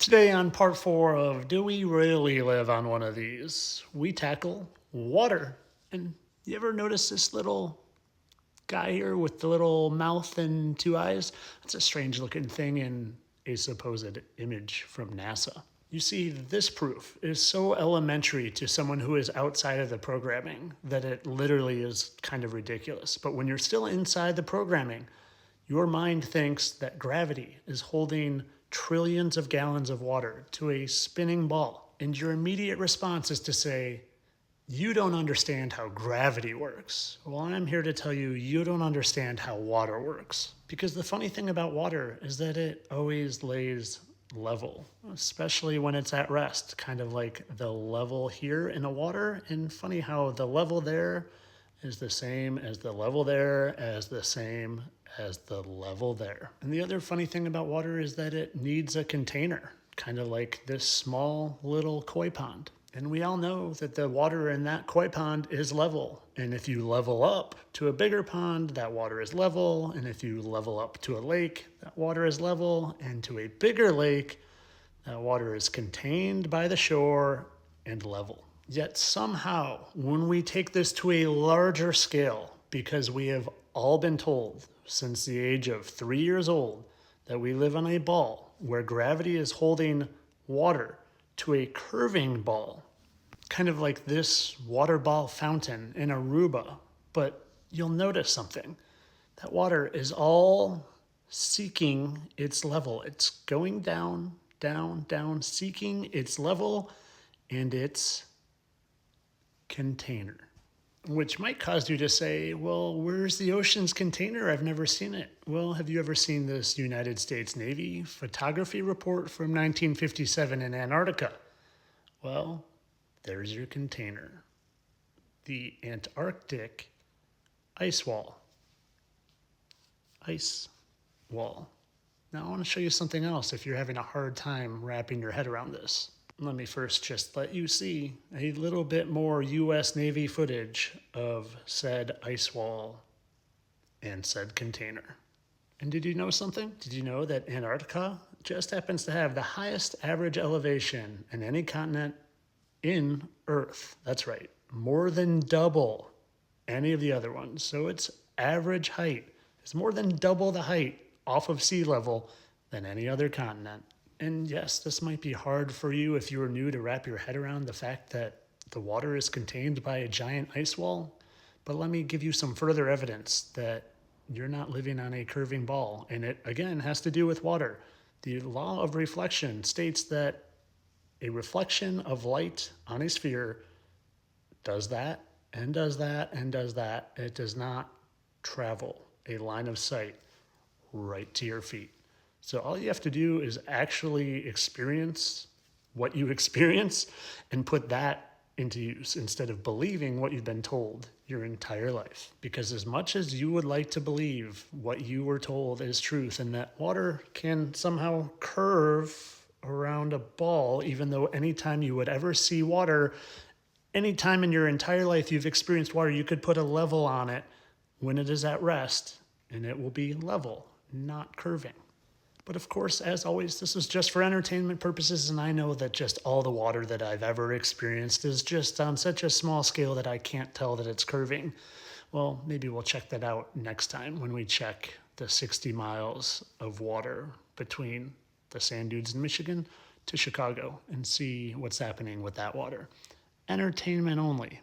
Today on part 4 of Do We Really Live on One of These? We tackle water. And you ever notice this little guy here with the little mouth and two eyes? That's a strange looking thing in a supposed image from NASA. You see, this proof is so elementary to someone who is outside of the programming that it literally is kind of ridiculous. But when you're still inside the programming, your mind thinks that gravity is holding trillions of gallons of water to a spinning ball. And your immediate response is to say, you don't understand how gravity works. Well, I'm here to tell you, you don't understand how water works. Because the funny thing about water is that it always lays level, especially when it's at rest, kind of like the level here in the water. And funny how the level there is the same as the level there, as the same as the level there. And the other funny thing about water is that it needs a container, kind of like this small little koi pond. And we all know that the water in that koi pond is level. And if you level up to a bigger pond, that water is level. And if you level up to a lake, that water is level. And to a bigger lake, that water is contained by the shore and level. Yet somehow, when we take this to a larger scale, because we have all been told since the age of 3 years old that we live on a ball where gravity is holding water to a curving ball, kind of like this water ball fountain in Aruba. But you'll notice something. That water is all seeking its level. It's going down, down, down, seeking its level and its container. Which might cause you to say, well, where's the ocean's container? I've never seen it. Well, have you ever seen this United States Navy photography report from 1957 in Antarctica? Well, there's your container. The Antarctic ice wall. Ice wall. Now I want to show you something else if you're having a hard time wrapping your head around this. Let me first just let you see a little bit more U.S. Navy footage of said ice wall and said container. And did you know something? Did you know that Antarctica just happens to have the highest average elevation in any continent in Earth? That's right, more than double any of the other ones. So its average height is more than double the height off of sea level than any other continent. And yes, this might be hard for you if you are new to wrap your head around the fact that the water is contained by a giant ice wall. But let me give you some further evidence that you're not living on a curving ball. And it, again, has to do with water. The law of reflection states that a reflection of light on a sphere does that, and does that, and does that. It does not travel a line of sight right to your feet. So all you have to do is actually experience what you experience and put that into use instead of believing what you've been told your entire life. Because as much as you would like to believe what you were told is truth and that water can somehow curve around a ball, even though anytime you would ever see water, anytime in your entire life you've experienced water, you could put a level on it when it is at rest and it will be level, not curving. But of course, as always, this is just for entertainment purposes, and I know that just all the water that I've ever experienced is just on such a small scale that I can't tell that it's curving. Well, maybe we'll check that out next time when we check the 60 miles of water between the sand dunes in Michigan to Chicago and see what's happening with that water. Entertainment only.